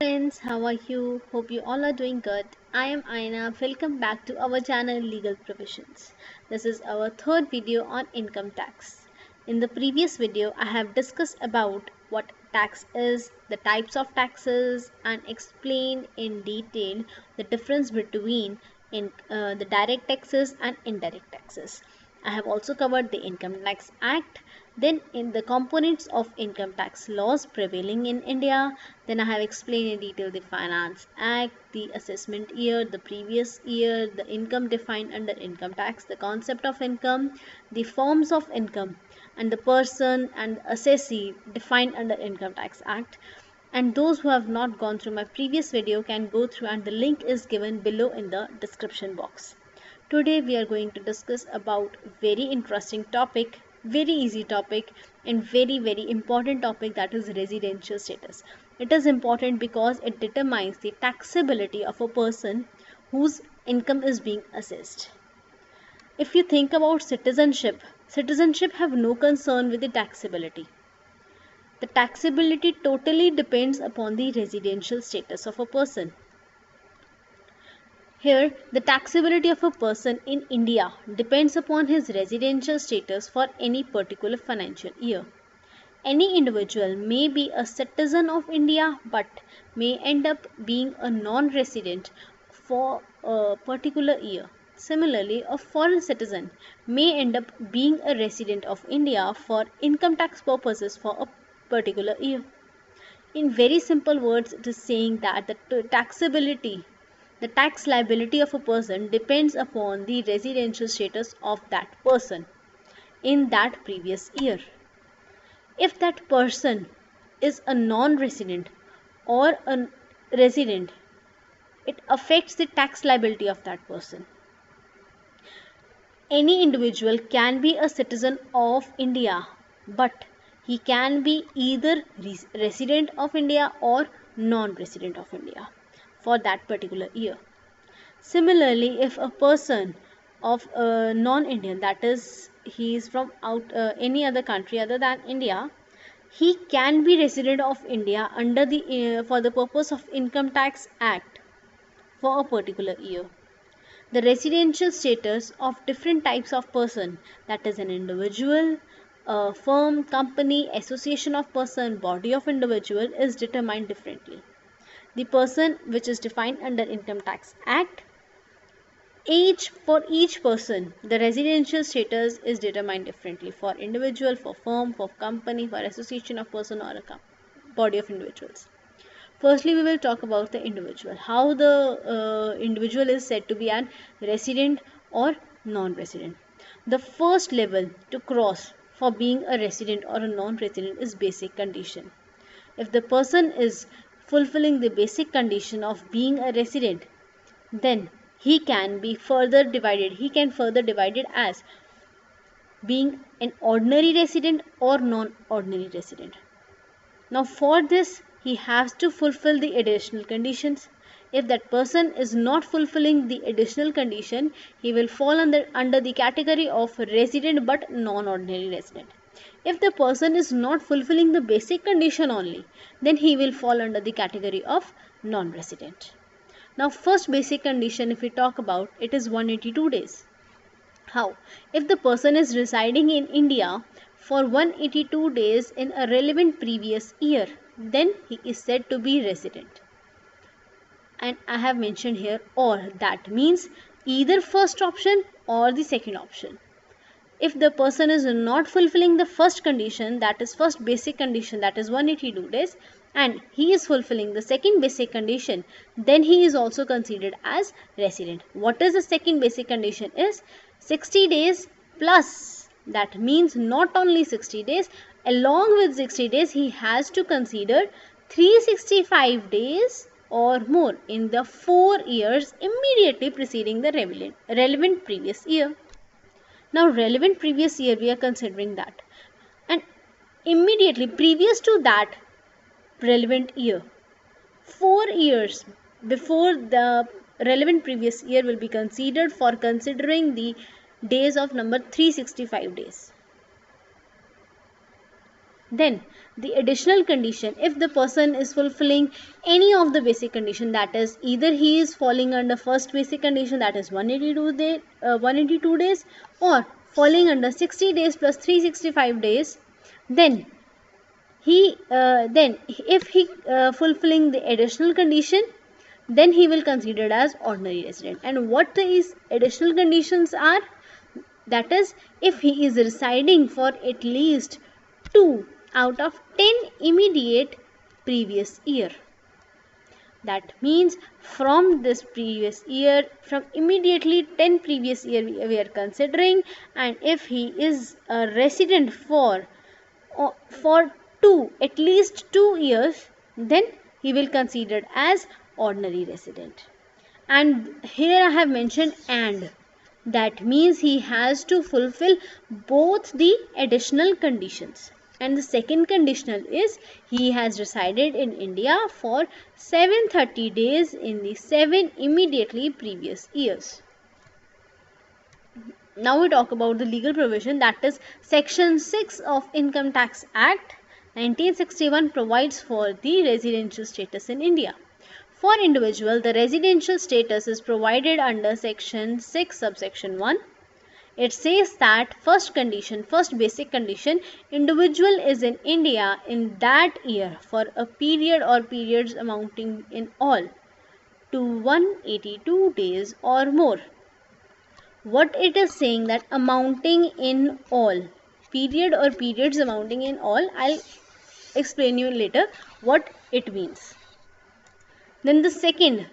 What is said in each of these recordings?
Friends, how are you? Hope you all are doing good. I am Aina. Welcome back to our channel Legal Provisions. This is our third video on income tax. In the previous video, I have discussed about what tax is, the types of taxes, and explained in detail the difference between the direct taxes and indirect taxes. I have also covered the Income Tax Act, then in the components of income tax laws prevailing in India. Then I have explained in detail the Finance Act, the assessment year, the previous year, the income defined under income tax, the concept of income, the forms of income, and the person and assessee defined under Income Tax Act. And those who have not gone through my previous video can go through, and the link is given below in the description box. Today we are going to discuss about very interesting topic, very easy topic, and very important topic, that is residential status. It is important because it determines the taxability of a person whose income is being assessed. If you think about citizenship have no concern with the taxability. The taxability totally depends upon the residential status of a person. Here, the taxability of a person in India depends upon his residential status for any particular financial year. Any individual may be a citizen of India but may end up being a non-resident for a particular year. Similarly, a foreign citizen may end up being a resident of India for income tax purposes for a particular year. In very simple words, it is saying that the tax liability of a person depends upon the residential status of that person in that previous year. If that person is a non-resident or a resident, it affects the tax liability of that person. Any individual can be a citizen of India, but he can be either resident of India or non-resident of India for that particular year. Similarly, if a person of non-Indian, that is, he is from any other country other than India, he can be resident of India under the for the purpose of Income Tax Act for a particular year. The residential status of different types of person, that is an individual, a firm, company, association of person, body of individual, is determined differently. The person which is defined under Income Tax Act, each person, the residential status is determined differently for individual, for firm, for company, for association of person, or a body of individuals. Firstly, we will talk about the individual, how the individual is said to be an resident or non-resident. The first level to cross for being a resident or a non-resident is basic condition. If the person is fulfilling the basic condition of being a resident, then he can further divided as being an ordinary resident or non-ordinary resident. Now for this, he has to fulfill the additional conditions. If that person is not fulfilling the additional condition, he will fall under the category of resident but non-ordinary resident. If the person is not fulfilling the basic condition only, then he will fall under the category of non-resident. Now first basic condition, if we talk about, it is 182 days. How? If the person is residing in India for 182 days in a relevant previous year, then he is said to be resident. And I have mentioned here or, that means either first option or the second option. If the person is not fulfilling the first condition, that is first basic condition, that is 182 days, and he is fulfilling the second basic condition, then he is also considered as resident. What is the second basic condition is 60 days plus. That means not only 60 days, along with 60 days he has to consider 365 days or more in the 4 years immediately preceding the relevant previous year. Now relevant previous year, we are considering that, and immediately previous to that relevant year, 4 years before the relevant previous year will be considered for considering the days of number 365 days. Then the additional condition, if the person is fulfilling any of the basic condition, that is either he is falling under first basic condition, that is 182 days, or falling under 60 days plus 365 days, then if he fulfilling the additional condition, then he will considered as ordinary resident. And what these additional conditions are, that is if he is residing for at least 2 out of 10 immediate previous year. That means from this previous year, from immediately 10 previous year we are considering, and if he is a resident for at least 2 years, then he will considered as ordinary resident. And here I have mentioned and. That means he has to fulfill both the additional conditions. And the second conditional is he has resided in India for 730 days in the 7 immediately previous years. Now we talk about the legal provision, that is Section 6 of Income Tax Act 1961 provides for the residential status in India. For individual, the residential status is provided under Section 6 subsection 1. It says that first basic condition, individual is in India in that year for a period or periods amounting in all to 182 days or more. What it is saying, that amounting in all, period or periods amounting in all, I'll explain you later what it means. Then the second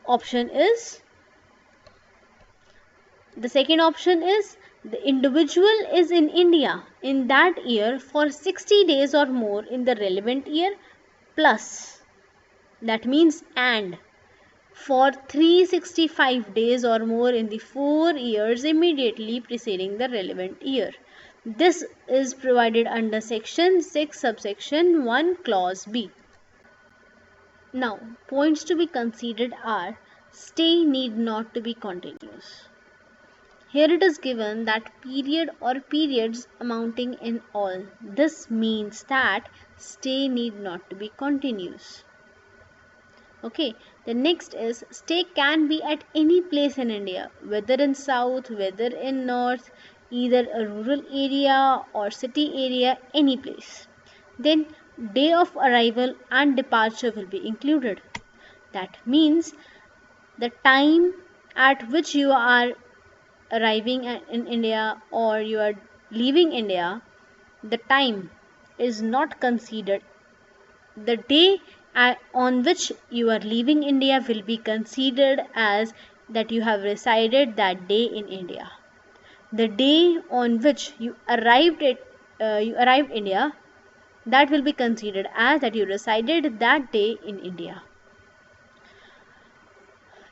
option is the individual is in India in that year for 60 days or more in the relevant year, plus, that means and, for 365 days or more in the 4 years immediately preceding the relevant year. This is provided under Section 6 subsection 1 clause B. Now, points to be considered are stay need not to be continuous. Here it is given that period or periods amounting in all. This means that stay need not to be continuous. Okay, the next is stay can be at any place in India, whether in south, whether in north, either a rural area or city area, any place. Then day of arrival and departure will be included. That means the time at which you are arriving in India or you are leaving India, the time is not considered. The day on which you are leaving India will be considered as that you have resided that day in India. The day on which you arrived India, that will be considered as that you resided that day in India.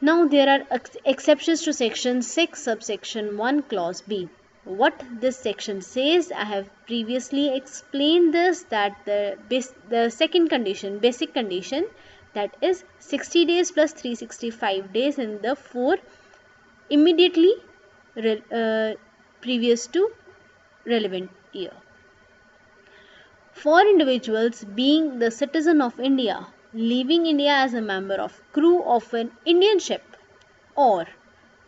Now there are exceptions to Section 6 subsection 1 clause B. What this section says, I have previously explained this, that the second condition, basic condition, that is 60 days plus 365 days in the 4 immediately previous to relevant year. For individuals being the citizen of India, leaving India as a member of crew of an Indian ship, or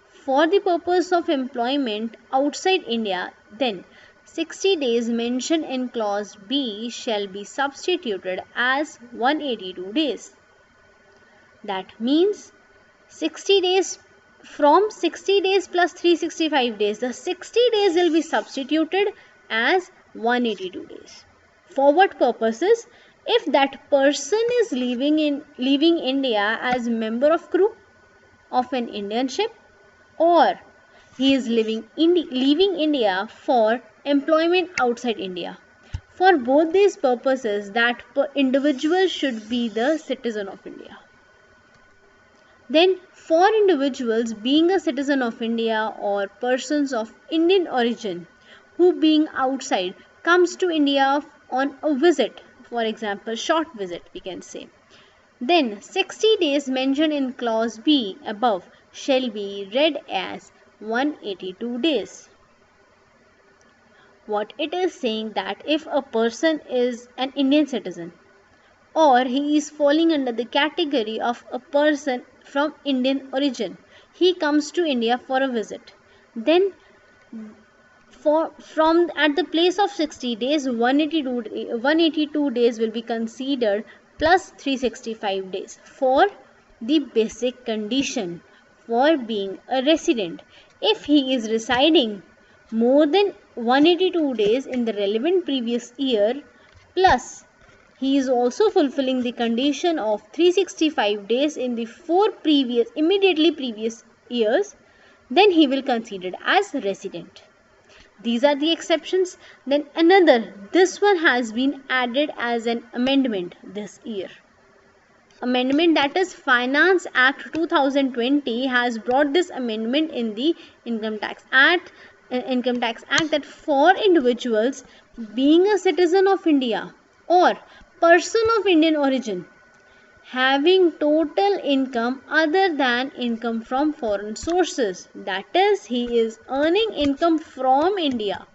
for the purpose of employment outside India, then 60 days mentioned in clause B shall be substituted as 182 days. That means 60 days from 60 days plus 365 days, the 60 days will be substituted as 182 days. For what purposes? If that person is leaving India as member of crew of an Indian ship, or he is leaving India for employment outside India. For both these purposes, that individual should be the citizen of India. Then for individuals being a citizen of India or persons of Indian origin who being outside comes to India on a visit, for example short visit we can say, then 60 days mentioned in clause B above shall be read as 182 days. What it is saying that if a person is an Indian citizen or he is falling under the category of a person from Indian origin, he comes to India for a visit, then from at the place of 60 days, 182 days will be considered plus 365 days for the basic condition for being a resident. If he is residing more than 182 days in the relevant previous year, plus he is also fulfilling the condition of 365 days in the immediately previous years, then he will considered as resident. These are the exceptions. Then another, this one has been added as an amendment this year. Amendment, that is Finance Act 2020 has brought this amendment in the Income Tax Act. That for individuals being a citizen of India or person of Indian origin having total income other than income from foreign sources, that is he is earning income from India,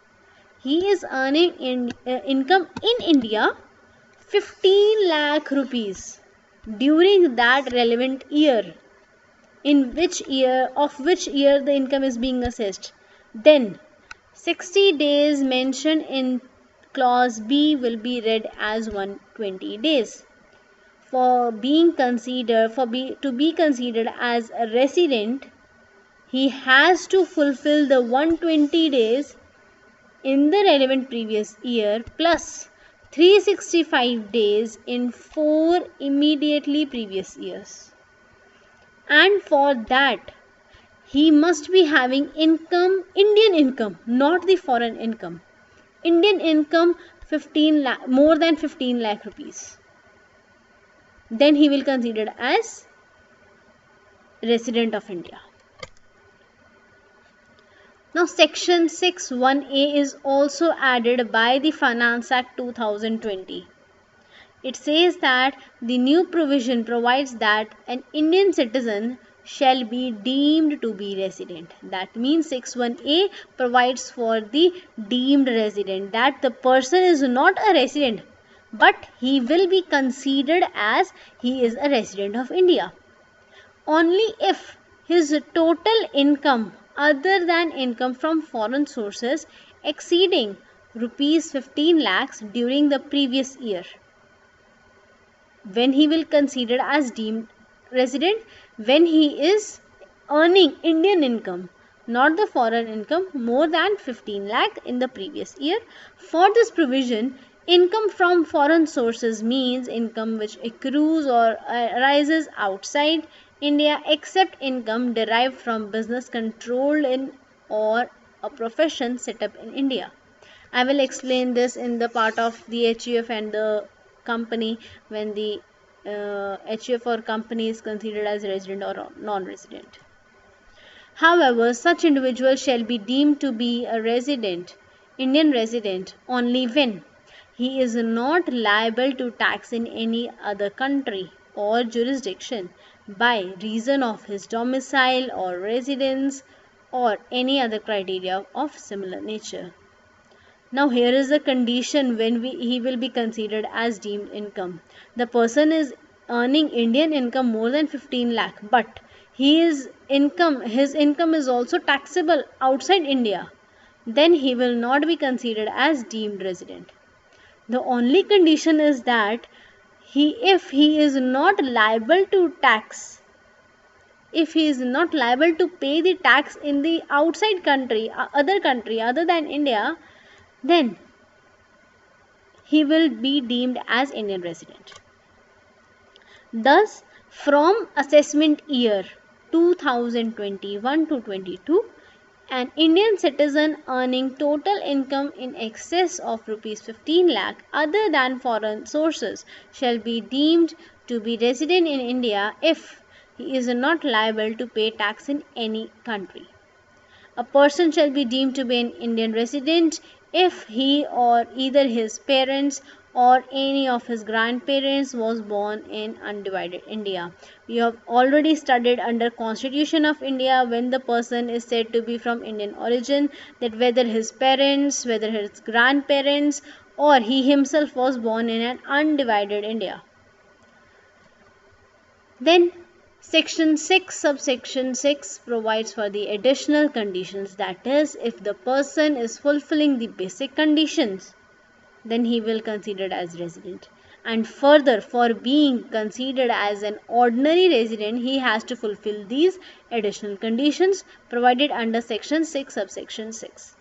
he is earning income in India 15 lakh rupees during that relevant year, in which year the income is being assessed, then 60 days mentioned in clause B will be read as 120 days. To be considered as a resident, he has to fulfill the 120 days in the relevant previous year plus 365 days in 4 immediately previous years. And for that, he must be having income, Indian income, not the foreign income. Indian income 15 lakh, more than 15 lakh rupees. Then he will considered as resident of India. Now section 6(1)(a) is also added by the Finance Act 2020. It says that the new provision provides that an Indian citizen shall be deemed to be resident. That means 6(1)(a) provides for the deemed resident, that the person is not a resident, but he will be considered as he is a resident of India only if his total income other than income from foreign sources exceeding rupees 15 lakhs during the previous year. When he will consider as deemed resident, when he is earning Indian income, not the foreign income, more than 15 lakh in the previous year. For this provision, income from foreign sources means income which accrues or arises outside India except income derived from business controlled in or a profession set up in India. I will explain this in the part of the HUF and the company, when the HUF or company is considered as resident or non-resident. However, such individual shall be deemed to be a resident, Indian resident, only when he is not liable to tax in any other country or jurisdiction by reason of his domicile or residence or any other criteria of similar nature. Now here is the condition when he will be considered as deemed income. The person is earning Indian income more than 15 lakh, but his income is also taxable outside India. Then he will not be considered as deemed resident. The only condition is that if he is not liable to tax, if he is not liable to pay the tax in the outside country other than India, then he will be deemed as Indian resident. Thus, from assessment year 2021 to 22, an Indian citizen earning total income in excess of rupees 15 lakh other than foreign sources shall be deemed to be resident in India if he is not liable to pay tax in any country. A person shall be deemed to be an Indian resident if he or either his parents or any of his grandparents was born in undivided India. We have already studied under Constitution of India when the person is said to be from Indian origin, that whether his parents, whether his grandparents, or he himself was born in an undivided India. Then section 6 subsection 6 provides for the additional conditions, that is, if the person is fulfilling the basic conditions, then he will considered as resident. And further, for being considered as an ordinary resident, he has to fulfill these additional conditions provided under section 6 subsection 6.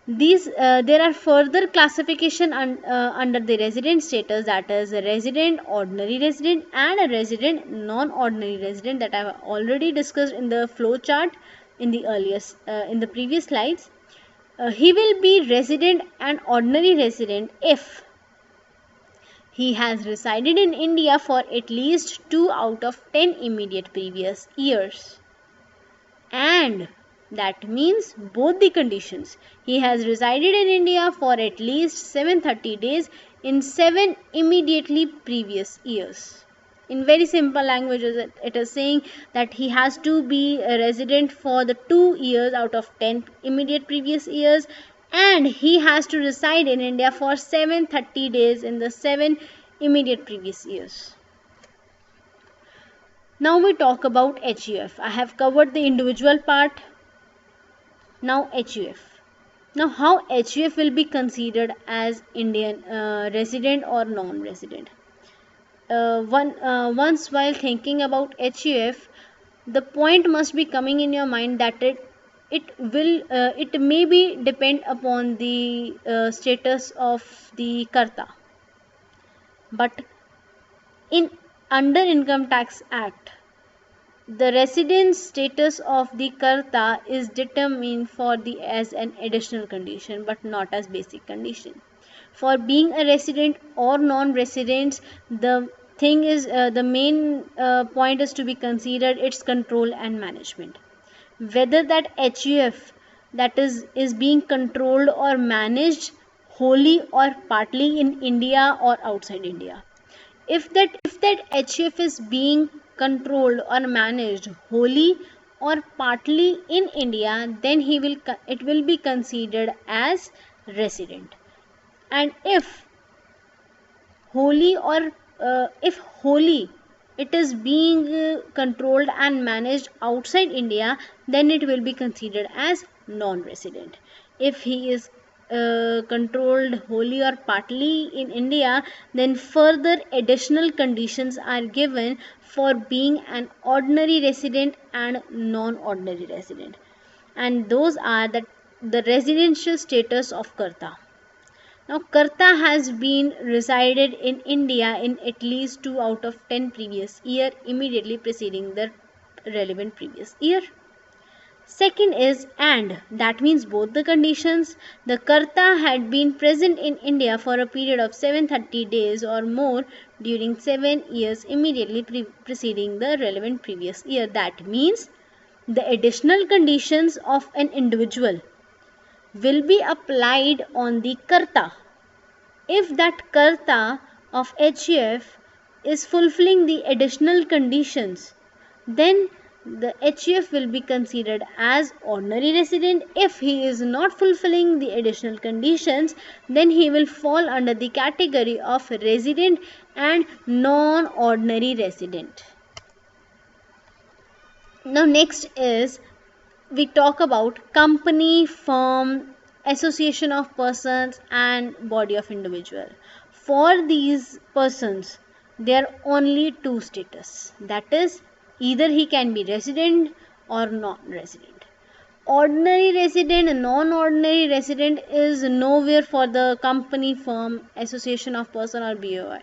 There are further classification under the resident status, that is a resident, ordinary resident, and a resident, non-ordinary resident, that I have already discussed in the flow chart in the previous slides. He will be resident and ordinary resident if he has resided in India for at least 2 out of 10 immediate previous years, and that means both the conditions. He has resided in India for at least 730 days in 7 immediately previous years. In very simple language, it is saying that he has to be a resident for the 2 years out of 10 immediate previous years, and he has to reside in India for 730 days in the 7 immediate previous years. Now we talk about HUF. I have covered the individual part. Now HUF. Now how HUF will be considered as Indian resident or non-resident? Once while thinking about HUF, the point must be coming in your mind that it may be depend upon the status of the karta, but in under Income Tax Act, the residence status of the karta is determined as an additional condition but not as basic condition. For being a resident or non-resident, the main point is to be considered its control and management. Whether that HUF that is being controlled or managed wholly or partly in India or outside India. If that HUF is being controlled or managed wholly or partly in India, then it will be considered as resident. And if wholly it is being controlled and managed outside India, then it will be considered as non-resident. If he is controlled wholly or partly in India, then further additional conditions are given for being an ordinary resident and non-ordinary resident, and those are the residential status of karta. Now karta has been resided in India in at least 2 out of 10 previous year immediately preceding the relevant previous year. Second is and, that means both the conditions. The karta had been present in India for a period of 730 days or more during 7 years immediately preceding the relevant previous year. That means the additional conditions of an individual will be applied on the karta if that karta of HUF is fulfilling the additional conditions. Then the HUF will be considered as ordinary resident. If he is not fulfilling the additional conditions, then he will fall under the category of resident and non-ordinary resident. Now next is we talk about company, firm, association of persons and body of individual. For these persons, there are only 2 status, that is either he can be resident or non-resident. Ordinary resident and non-ordinary resident is nowhere for the company, firm, association of person or BOI.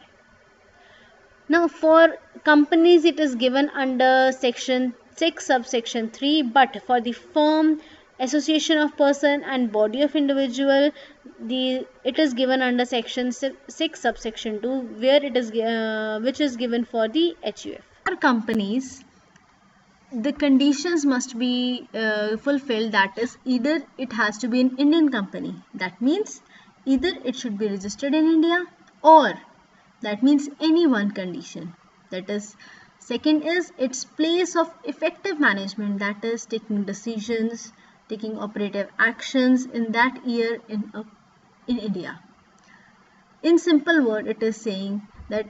Now for companies it is given under section 6 subsection 3, but for the firm, association of person and body of individual, it is given under section 6 subsection 2, where it is which is given for the HUF. For companies, the conditions must be fulfilled, that is either it has to be an Indian company, that means either it should be registered in India or, that means any one condition. That is, second is its place of effective management, that is taking decisions, taking operative actions in that year in India. In simple word, it is saying that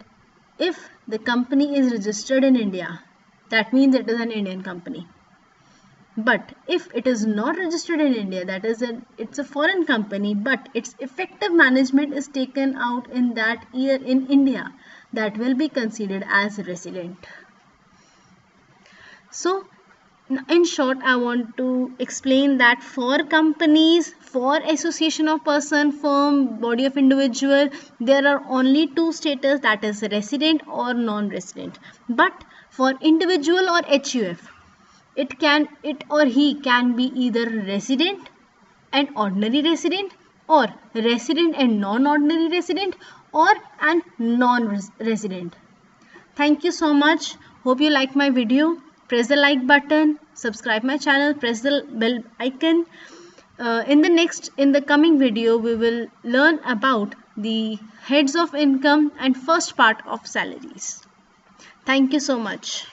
if the company is registered in India, that means it is an Indian company. But if it is not registered in India, that is it's a foreign company, but its effective management is taken out in that year in India, that will be considered as resident. So in short, I want to explain that for companies, for association of person, firm, body of individual, there are only two status, that is resident or non-resident. But for individual or HUF, it or he can be either resident and ordinary resident, or resident and non-ordinary resident, or an non-resident. Thank you so much. Hope you like my video. Press the like button, subscribe my channel, press the bell icon. In the coming video, we will learn about the heads of income and first part of salaries. Thank you so much.